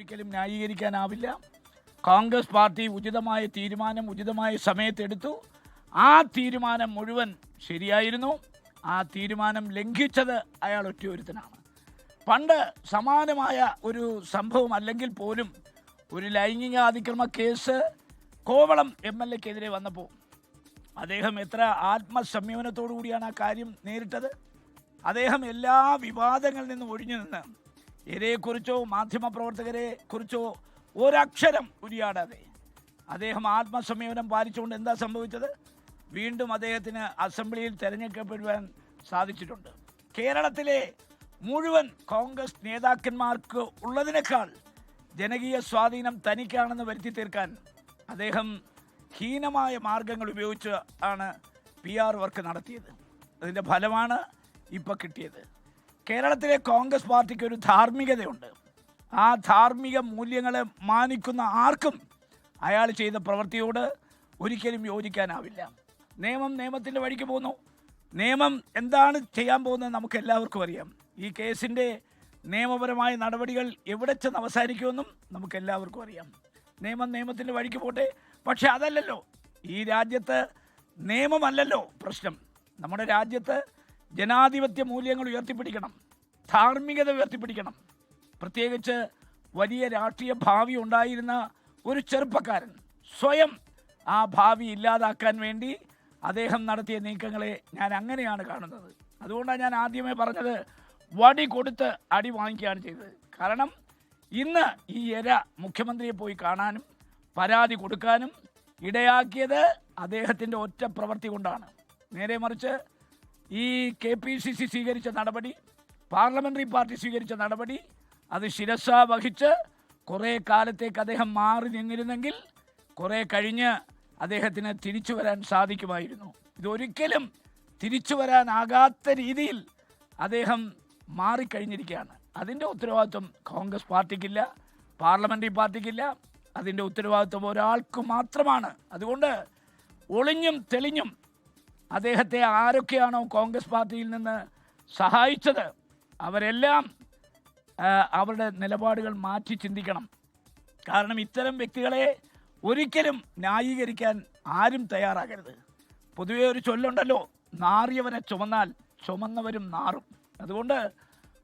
ഒരിക്കലും ന്യായീകരിക്കാനാവില്ല. കോൺഗ്രസ് പാർട്ടി ഉചിതമായ തീരുമാനം ഉചിതമായ സമയത്തെടുത്തു. ആ തീരുമാനം മുഴുവൻ ശരിയായിരുന്നു. ആ തീരുമാനം ലംഘിച്ചത് അയാൾ ഒറ്റയൊരുത്തനാണ്. പണ്ട് സമാനമായ ഒരു സംഭവം അല്ലെങ്കിൽ പോലും ഒരു ലൈംഗിക അതിക്രമ കേസ് കോവളം MLA-ക്കെതിരെ വന്നപ്പോൾ അദ്ദേഹം എത്ര ആത്മസംയമനത്തോടു കൂടിയാണ് ആ കാര്യം നേരിട്ടത്. അദ്ദേഹം എല്ലാ വിവാദങ്ങളിൽ നിന്നും ഒഴിഞ്ഞു നിന്ന് ഇരയെക്കുറിച്ചോ മാധ്യമപ്രവർത്തകരെ കുറിച്ചോ ഒരക്ഷരം ഉരിയാടാതെ അദ്ദേഹം ആത്മസംയമനം പാലിച്ചുകൊണ്ട് എന്താ സംഭവിച്ചത്? വീണ്ടും അദ്ദേഹത്തിന് അസംബ്ലിയിൽ തിരഞ്ഞെടുക്കപ്പെടുവാൻ സാധിച്ചിട്ടുണ്ട്. കേരളത്തിലെ മുഴുവൻ കോൺഗ്രസ് നേതാക്കന്മാർക്ക് ഉള്ളതിനേക്കാൾ ജനകീയ സ്വാധീനം തനിക്കാണെന്ന് വരുത്തി തീർക്കാൻ അദ്ദേഹം ഹീനമായ മാർഗങ്ങൾ ഉപയോഗിച്ച് ആണ് PR വർക്ക് നടത്തിയത്. അതിൻ്റെ ഫലമാണ് ഇപ്പോൾ കിട്ടിയത്. കേരളത്തിലെ കോൺഗ്രസ് പാർട്ടിക്ക് ഒരു ധാർമ്മികതയുണ്ട്. ആ ധാർമ്മിക മൂല്യങ്ങളെ മാനിക്കുന്ന ആർക്കും അയാൾ ചെയ്ത പ്രവൃത്തിയോട് ഒരിക്കലും യോജിക്കാനാവില്ല. നിയമത്തിൻ്റെ വഴിക്ക് പോകുന്നു. നിയമം എന്താണ് ചെയ്യാൻ പോകുന്നത് നമുക്ക് എല്ലാവർക്കും അറിയാം. ഈ കേസിൻ്റെ നിയമപരമായ നടപടികൾ എവിടെ ചെന്ന് അവസാനിക്കുമെന്നും നമുക്ക് എല്ലാവർക്കും അറിയാം. നിയമത്തിൻ്റെ വഴിക്ക് പോട്ടെ. പക്ഷെ അതല്ലല്ലോ ഈ രാജ്യത്ത്, നിയമമല്ലല്ലോ പ്രശ്നം. നമ്മുടെ രാജ്യത്ത് ജനാധിപത്യ മൂല്യങ്ങൾ ഉയർത്തിപ്പിടിക്കണം, ധാർമ്മികത ഉയർത്തിപ്പിടിക്കണം. പ്രത്യേകിച്ച് വലിയ രാഷ്ട്രീയ ഭാവി ഉണ്ടായിരുന്ന ഒരു ചെറുപ്പക്കാരൻ സ്വയം ആ ഭാവി ഇല്ലാതാക്കാൻ വേണ്ടി അദ്ദേഹം നടത്തിയ നീക്കങ്ങളെ ഞാൻ അങ്ങനെയാണ് കാണുന്നത്. അതുകൊണ്ടാണ് ഞാൻ ആദ്യമേ പറഞ്ഞത് വടി കൊടുത്ത് അടി വാങ്ങിക്കുകയാണ് ചെയ്തത്. കാരണം ഇന്ന് ഈ ഇര മുഖ്യമന്ത്രിയെ പോയി കാണാനും പരാതി കൊടുക്കാനും ഇടയാക്കിയത് അദ്ദേഹത്തിൻ്റെ ഒറ്റ പ്രവൃത്തി കൊണ്ടാണ്. നേരെ മറിച്ച് ഈ KPCC സ്വീകരിച്ച നടപടി, പാർലമെൻ്ററി പാർട്ടി സ്വീകരിച്ച നടപടി, അത് ശിരസ വഹിച്ച് കുറേ കാലത്തേക്ക് അദ്ദേഹം മാറി നിന്നിരുന്നെങ്കിൽ കുറേ കഴിഞ്ഞ് അദ്ദേഹത്തിന് തിരിച്ചു വരാൻ സാധിക്കുമായിരുന്നു. ഇതൊരിക്കലും തിരിച്ചു വരാനാകാത്ത രീതിയിൽ അദ്ദേഹം മാറിക്കഴിഞ്ഞിരിക്കുകയാണ്. അതിൻ്റെ ഉത്തരവാദിത്വം കോൺഗ്രസ് പാർട്ടിക്കില്ല, പാർലമെൻ്ററി പാർട്ടിക്കില്ല. അതിൻ്റെ ഉത്തരവാദിത്വം ഒരാൾക്ക് മാത്രമാണ്. അതുകൊണ്ട് ഒളിഞ്ഞും തെളിഞ്ഞും അദ്ദേഹത്തെ ആരൊക്കെയാണോ കോൺഗ്രസ് പാർട്ടിയിൽ നിന്ന് സഹായിച്ചത് അവരെല്ലാം അവരുടെ നിലപാടുകൾ മാറ്റി ചിന്തിക്കണം. കാരണം ഇത്തരം വ്യക്തികളെ ഒരിക്കലും ന്യായീകരിക്കാൻ ആരും തയ്യാറാകരുത്. പൊതുവേ ഒരു ചൊല്ലുണ്ടല്ലോ, നാറിയവനെ ചുമന്നാൽ ചുമന്നവരും നാറും. അതുകൊണ്ട്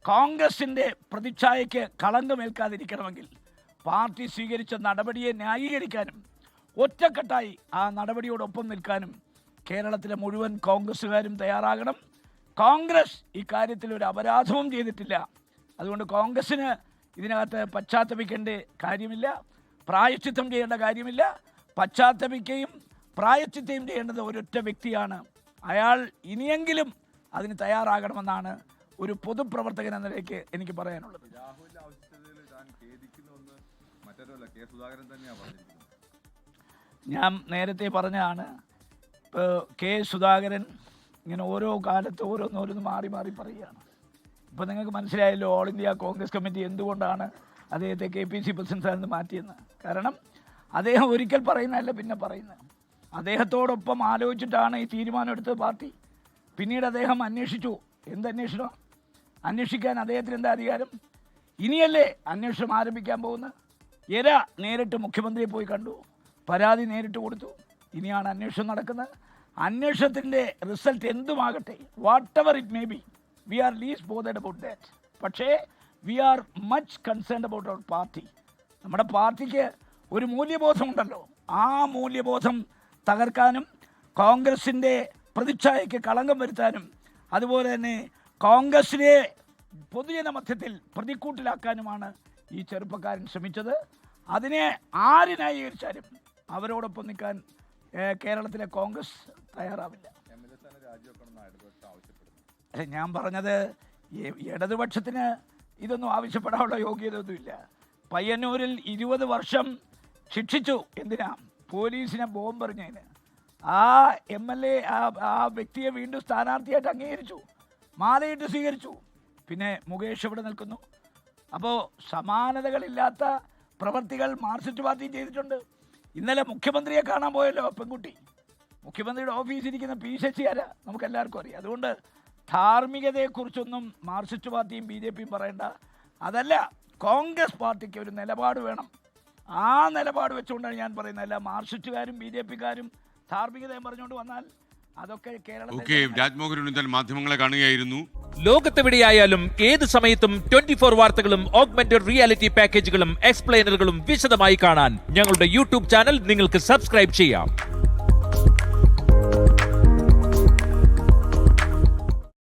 കോൺഗ്രസിൻ്റെ പ്രതിച്ഛായയ്ക്ക് കളങ്കമേൽക്കാതിരിക്കണമെങ്കിൽ പാർട്ടി സ്വീകരിച്ച നടപടിയെ ന്യായീകരിക്കാനും ഒറ്റക്കെട്ടായി ആ നടപടിയോടൊപ്പം നിൽക്കാനും കേരളത്തിലെ മുഴുവൻ കോൺഗ്രസ്സുകാരും തയ്യാറാകണം. കോൺഗ്രസ് ഇക്കാര്യത്തിൽ ഒരു അപരാധവും ചെയ്തിട്ടില്ല. അതുകൊണ്ട് കോൺഗ്രസ്സിന് ഇതിനകത്ത് പശ്ചാത്തപിക്കേണ്ട കാര്യമില്ല, പ്രായശ്ചിത്തം ചെയ്യേണ്ട കാര്യമില്ല. പശ്ചാത്തപിക്കുകയും പ്രായശ്ചിത്തയും ചെയ്യേണ്ടത് ഒരൊറ്റ വ്യക്തിയാണ്. അയാൾ ഇനിയെങ്കിലും അതിന് തയ്യാറാകണമെന്നാണ് ഒരു പൊതുപ്രവർത്തകൻ എന്ന നിലയ്ക്ക് എനിക്ക് പറയാനുള്ളത്. ഞാൻ നേരത്തെ പറഞ്ഞതാണ്, ഇപ്പോൾ കെ സുധാകരൻ ഇങ്ങനെ ഓരോ കാലത്ത് ഓരോന്നോരോന്ന് മാറി മാറി പറയുകയാണ്. ഇപ്പോൾ നിങ്ങൾക്ക് മനസ്സിലായല്ലോ ഓൾ ഇന്ത്യ കോൺഗ്രസ് കമ്മിറ്റി എന്തുകൊണ്ടാണ് അദ്ദേഹത്തെ KPC പ്രസിഡന്റ് സ്ഥാനത്ത് മാറ്റിയെന്ന്. കാരണം അദ്ദേഹം ഒരിക്കൽ പറയുന്നതല്ല പിന്നെ പറയുന്നത്. അദ്ദേഹത്തോടൊപ്പം ആലോചിച്ചിട്ടാണ് ഈ തീരുമാനം എടുത്തത് പാർട്ടി. പിന്നീട് അദ്ദേഹം അന്വേഷിച്ചു. എന്തന്വേഷണം? അന്വേഷിക്കാൻ അദ്ദേഹത്തിന് എന്താ അധികാരം? ഇനിയല്ലേ അന്വേഷണം ആരംഭിക്കാൻ പോകുന്നത്? ഇര നേരിട്ട് മുഖ്യമന്ത്രിയെ പോയി കണ്ടു, പരാതി നേരിട്ട് കൊടുത്തു. ഇനിയാണ് അന്വേഷണം നടക്കുന്നത്. അന്വേഷണത്തിൻ്റെ റിസൾട്ട് എന്തുമാകട്ടെ, whatever it may be, we are least bothered about that. പക്ഷേ we are much concerned about our party. നമ്മുടെ പാർട്ടിക്ക് ഒരു മൂല്യബോധമുണ്ടല്ലോ, ആ മൂല്യബോധം തകർക്കാനും കോൺഗ്രസിൻ്റെ പ്രതിച്ഛായയ്ക്ക് കളങ്കം വരുത്താനും അതുപോലെ തന്നെ കോൺഗ്രസിനെ പൊതുജന മധ്യത്തിൽ പ്രതിക്കൂട്ടിലാക്കാനുമാണ് ഈ ചെറുപ്പക്കാരൻ ശ്രമിച്ചത്. അതിനെ ആര് ന്യായീകരിച്ചാലും അവരോടൊപ്പം നിൽക്കാൻ കേരളത്തിലെ കോൺഗ്രസ് തയ്യാറാവില്ല. അല്ല, ഞാൻ പറഞ്ഞത് ഇടതുപക്ഷത്തിന് ഇതൊന്നും ആവശ്യപ്പെടാനുള്ള യോഗ്യതയൊന്നുമില്ല. പയ്യന്നൂരിൽ 20 വർഷം ശിക്ഷിച്ചു. എന്തിനാ? പോലീസിനെ ബോംബെറിഞ്ഞതിന്. ആ MLA ആ വ്യക്തിയെ വീണ്ടും സ്ഥാനാർത്ഥിയായിട്ട് അംഗീകരിച്ചു, മാലയിട്ട് സ്വീകരിച്ചു. പിന്നെ മുകേഷ് എവിടെ നിൽക്കുന്നു? അപ്പോൾ സമാനതകളില്ലാത്ത പ്രവർത്തികൾ മാർക്സിസ്റ്റ് പാർട്ടി ചെയ്തിട്ടുണ്ട്. ഇന്നലെ മുഖ്യമന്ത്രിയെ കാണാൻ പോയല്ലോ പെൺകുട്ടി. മുഖ്യമന്ത്രിയുടെ ഓഫീസിരിക്കുന്ന P ശശി ആരാ നമുക്കെല്ലാവർക്കും അറിയാം. അതുകൊണ്ട് ധാർമ്മികതയെക്കുറിച്ചൊന്നും മാർക്സിസ്റ്റ് പാർട്ടിയും BJPയും പറയേണ്ട. അതല്ല, കോൺഗ്രസ് പാർട്ടിക്ക് ഒരു നിലപാട് വേണം. ആ നിലപാട് വെച്ചുകൊണ്ടാണ് ഞാൻ പറയുന്നത്. അല്ല മാർക്സിസ്റ്റുകാരും BJP-ക്കാരും ധാർമ്മികതയും പറഞ്ഞുകൊണ്ട് വന്നാൽ അതൊക്കെ കേരളത്തിൽ. രാജ്മോഹൻ ഉണ്ണിത്താൻ മാധ്യമങ്ങളെ കാണുകയായിരുന്നു. ലോകത്തെവിടെയായാലും ഏത് സമയത്തും 24 വാർത്തകളും ഓഗ്മെന്റഡ് റിയാലിറ്റി പാക്കേജുകളും എക്സ്പ്ലെയിനറുകളും വിശദമായി കാണാൻ ഞങ്ങളുടെ യൂട്യൂബ് ചാനൽ നിങ്ങൾക്ക് സബ്സ്ക്രൈബ് ചെയ്യാം.